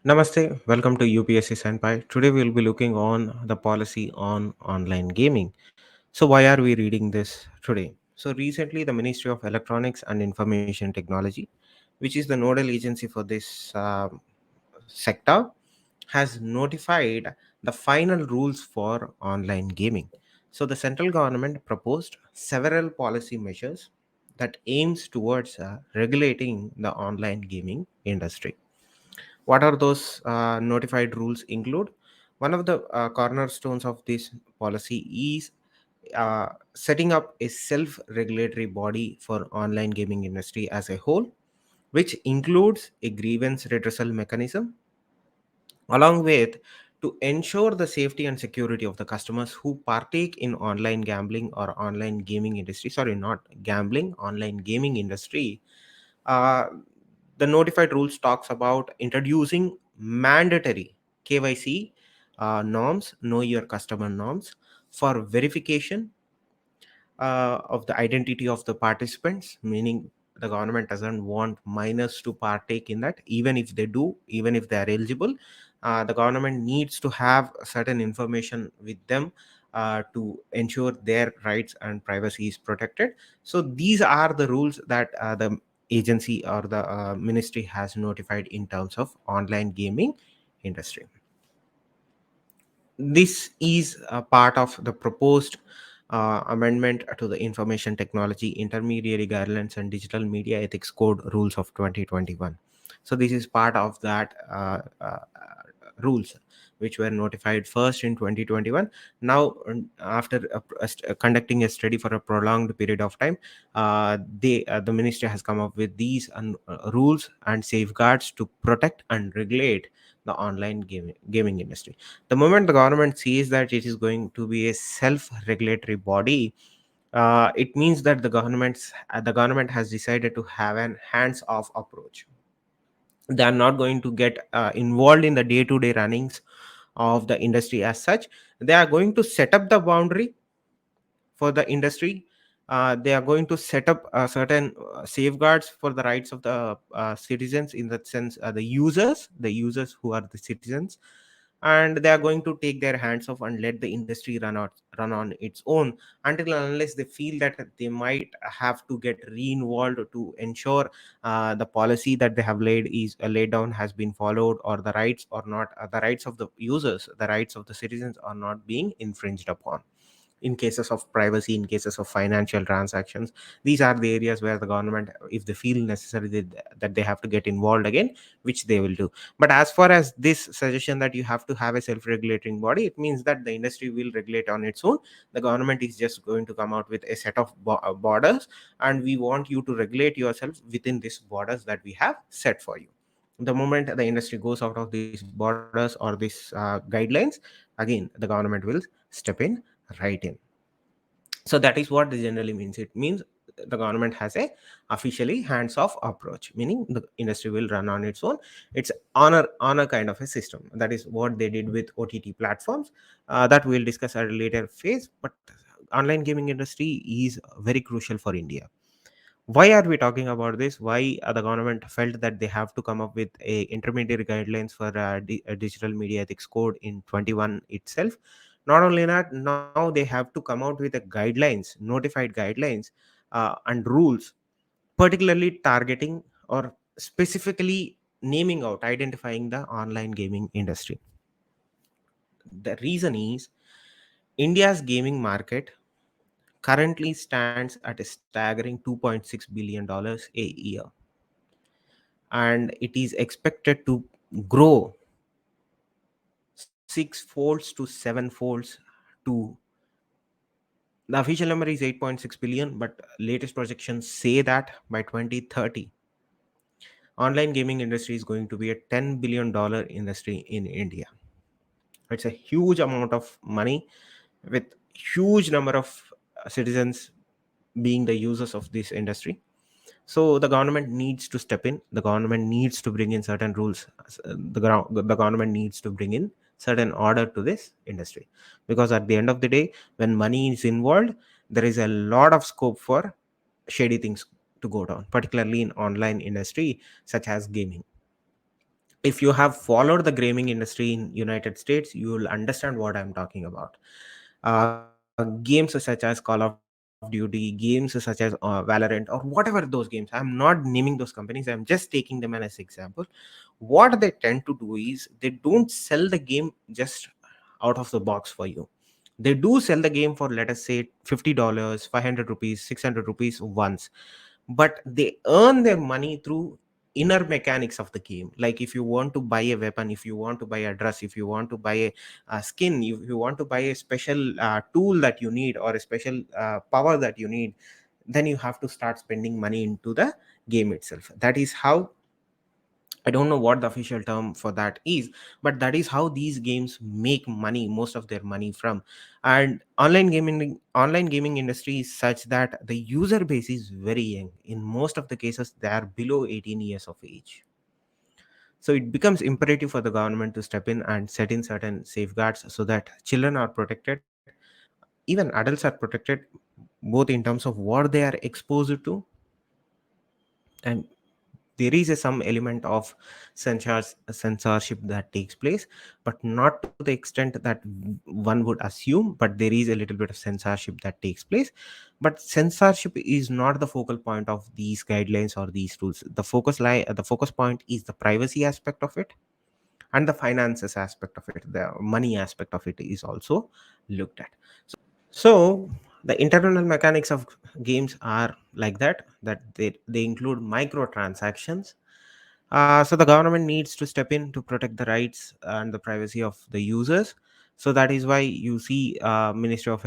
Namaste, welcome to UPSC Senpai. Today we'll be looking on the policy on online gaming. So why are we reading this today? So recently the Ministry of Electronics and Information Technology, which is the nodal agency for this sector, has notified the final rules for online gaming. So the central government proposed several policy measures that aims towards regulating the online gaming industry. What are those notified rules include? One of the cornerstones of this policy is setting up a self-regulatory body for online gaming industry as a whole, which includes a grievance redressal mechanism, along with to ensure the safety and security of the customers who partake in online gambling or online gaming industry. Sorry, not gambling, online gaming industry. uh, the notified rules talks about introducing mandatory KYC norms, know your customer norms, for verification of the identity of the participants, meaning the government doesn't want minors to partake in that. Even if they do, even if they are eligible, the government needs to have certain information with them to ensure their rights and privacy is protected. So these are the rules that the agency or the ministry has notified in terms of online gaming industry. This is a part of the proposed amendment to the Information Technology Intermediary Guidelines and Digital Media Ethics Code rules of 2021. So this is part of that rules which were notified first in 2021. Now, after conducting a study for a prolonged period of time, the ministry has come up with these rules and safeguards to protect and regulate the online gaming industry. The moment the government sees that it is going to be a self-regulatory body, it means that the government has decided to have an hands-off approach. They are not going to get involved in the day-to-day runnings of the industry as such. They are going to set up the boundary for the industry. They are going to set up certain safeguards for the rights of the citizens, in that sense, the users who are the citizens, and they are going to take their hands off and let the industry run on its own, until and unless they feel that they might have to get re-involved to ensure the policy that they have laid down has been followed, or the rights or not, the rights of the users, the rights of the citizens are not being infringed upon. In cases of privacy, in cases of financial transactions, these are the areas where the government, if they feel necessary, that they have to get involved again, which they will do. But as far as this suggestion that you have to have a self-regulating body, it means that the industry will regulate on its own. The government is just going to come out with a set of borders, and we want you to regulate yourself within these borders that we have set for you. The moment the industry goes out of these borders or these guidelines, again the government will step in, right in. So that is what this generally means. It means the government has a officially hands off approach, meaning the industry will run on its own. It's on a kind of a system. That is what they did with OTT platforms, that we'll discuss at a later phase. But online gaming industry is very crucial for India. Why are we talking about this? Why the government felt that they have to come up with a intermediary guidelines for a digital media ethics code in 21 itself? Not only that, now they have to come out with a guidelines, notified guidelines, and rules, particularly targeting or specifically naming out, identifying the online gaming industry. The reason is, India's gaming market currently stands at a staggering $2.6 billion a year, and it is expected to grow six folds to seven folds to, the official number is 8.6 billion, but latest projections say that by 2030 online gaming industry is going to be a $10 billion industry in India. It's a huge amount of money, with huge number of citizens being the users of this industry. So the government needs to step in. The government needs to bring in certain rules. The government needs to bring in certain order to this industry, because at the end of the day, when money is involved, there is a lot of scope for shady things to go down, particularly in online industry such as gaming. If you have followed the gaming industry in United States, you will understand what I'm talking about. Games such as Call of Duty, games such as Valorant, or whatever those games, I'm not naming those companies, I'm just taking them as example. What they tend to do is they don't sell the game just out of the box for you. They do sell the game for, let us say, $50, 500 rupees, 600 rupees once, but they earn their money through inner mechanics of the game. Like, if you want to buy a weapon, if you want to buy a dress, if you want to buy a skin, if you want to buy a special tool that you need, or a special power that you need, then you have to start spending money into the game itself. That is how, I don't know what the official term for that is, but that is how these games make money, most of their money from. And online gaming industry is such that the user base is very young. In most of the cases, they are below 18 years of age. So it becomes imperative for the government to step in and set in certain safeguards so that children are protected, even adults are protected, both in terms of what they are exposed to, and there is some element of censorship that takes place, but not to the extent that one would assume. But there is a little bit of censorship that takes place, but censorship is not the focal point of these guidelines or these rules. The focus point is the privacy aspect of it, and the finances aspect of it, the money aspect of it is also looked at. So the internal mechanics of games are like that they include microtransactions. So the government needs to step in to protect the rights and the privacy of the users. So that is why you see Ministry of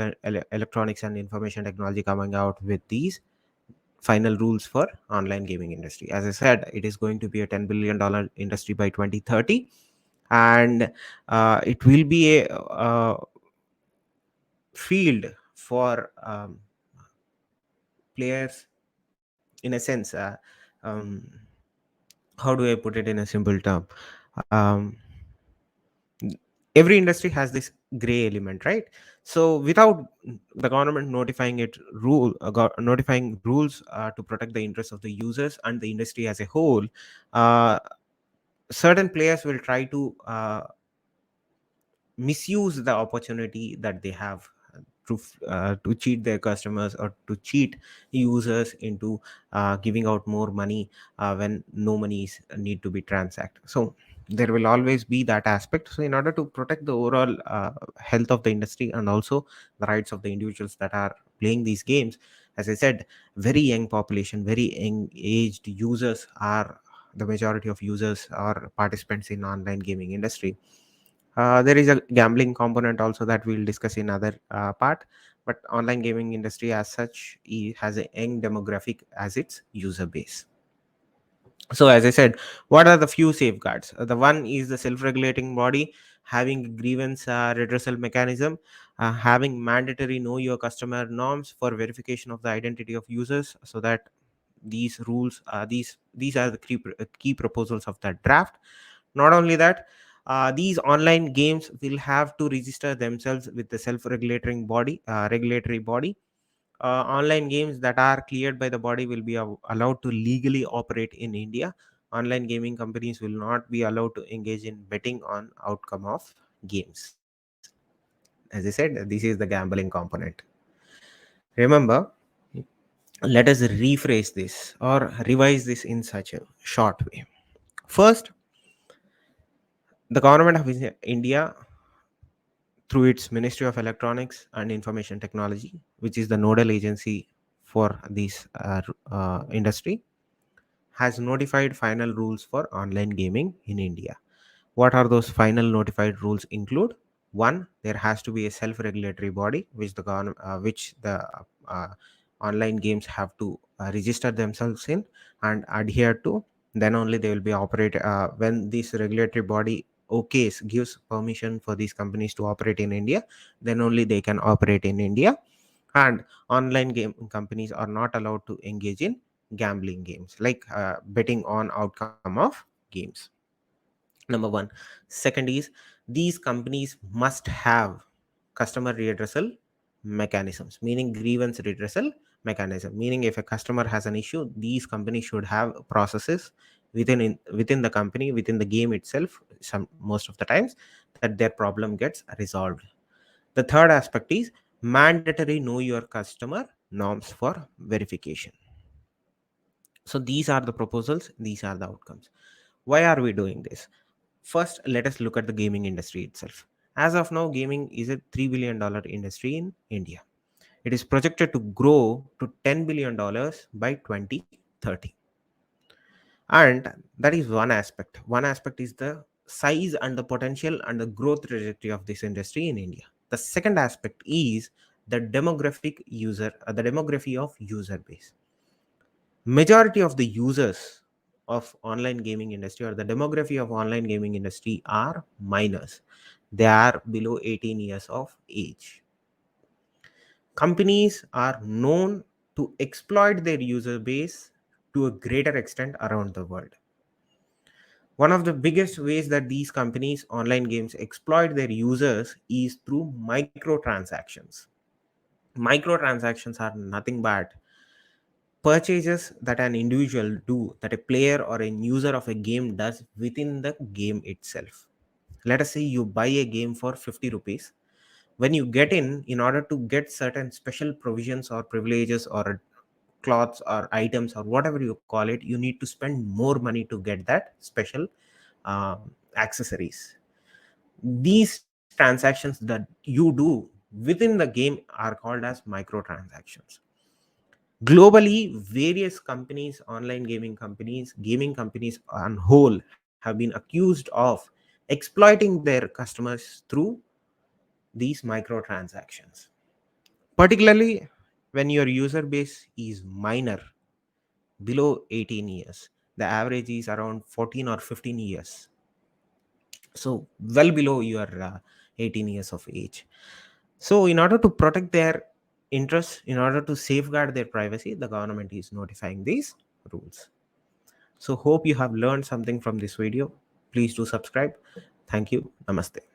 Electronics and Information Technology coming out with these final rules for online gaming industry. As I said, it is going to be a $10 billion industry by 2030, and it will be a field for players, in a sense. Um, how do I put it in a simple term? Um, every industry has this gray element, right? So without the government notifying notifying rules to protect the interests of the users and the industry as a whole, uh, certain players will try to misuse the opportunity that they have to cheat their customers, or to cheat users into giving out more money when no money is need to be transacted. So there will always be that aspect. So in order to protect the overall health of the industry, and also the rights of the individuals that are playing these games, as I said, very young population, very young aged users are the majority of users or participants in online gaming industry. There is a gambling component also that we'll discuss in other part, but online gaming industry as such has a young demographic as its user base. So as I said, what are the few safeguards? The one is the self-regulating body having a grievance redressal mechanism, having mandatory know your customer norms for verification of the identity of users, so that these rules these are the key proposals of that draft. Not only that, these online games will have to register themselves with the regulatory body. Online games that are cleared by the body will be allowed to legally operate in India. Online gaming companies will not be allowed to engage in betting on outcome of games. As I said, this is the gambling component. Remember, let us rephrase this or revise this in such a short way. First, the government of India, through its Ministry of Electronics and Information Technology, which is the nodal agency for this industry, has notified final rules for online gaming in India. What are those final notified rules include? One, there has to be a self-regulatory body which the uh, online games have to register themselves in and adhere to. Then only they will be operate when this regulatory body okays gives permission for these companies to operate in India. Then only they can operate in India. And online game companies are not allowed to engage in gambling games, like betting on outcome of games. Number one. Second is, these companies must have customer redressal mechanisms, meaning grievance redressal mechanism, meaning if a customer has an issue, these companies should have processes within the company, within the game itself, some most of the times, that their problem gets resolved. The third aspect is mandatory know your customer norms for verification. So these are the proposals, these are the outcomes. Why are we doing this? First, let us look at the gaming industry itself. As of now, gaming is a $3 billion industry in India. It is projected to grow to $10 billion by 2030. And that is one aspect. One aspect is the size and the potential and the growth trajectory of this industry in India. The second aspect is the demography of user base. Majority of the users of online gaming industry, or the demography of online gaming industry, are minors. They are below 18 years of age. Companies are known to exploit their user base to a greater extent around the world. One of the biggest ways that these companies, online games, exploit their users is through microtransactions. Microtransactions are nothing but purchases that an individual do, that a player or a user of a game does within the game itself. Let us say you buy a game for 50 rupees. When you get in order to get certain special provisions or privileges or cloths or items or whatever you call it, you need to spend more money to get that special accessories. These transactions that you do within the game are called as microtransactions. Globally, various companies, online gaming companies on whole, have been accused of exploiting their customers through these microtransactions. Particularly when your user base is minor, below 18 years, the average is around 14 or 15 years. So, well below your 18 years of age. So, in order to protect their interests, in order to safeguard their privacy, the government is notifying these rules. So, hope you have learned something from this video. Please do subscribe. Thank you. Namaste.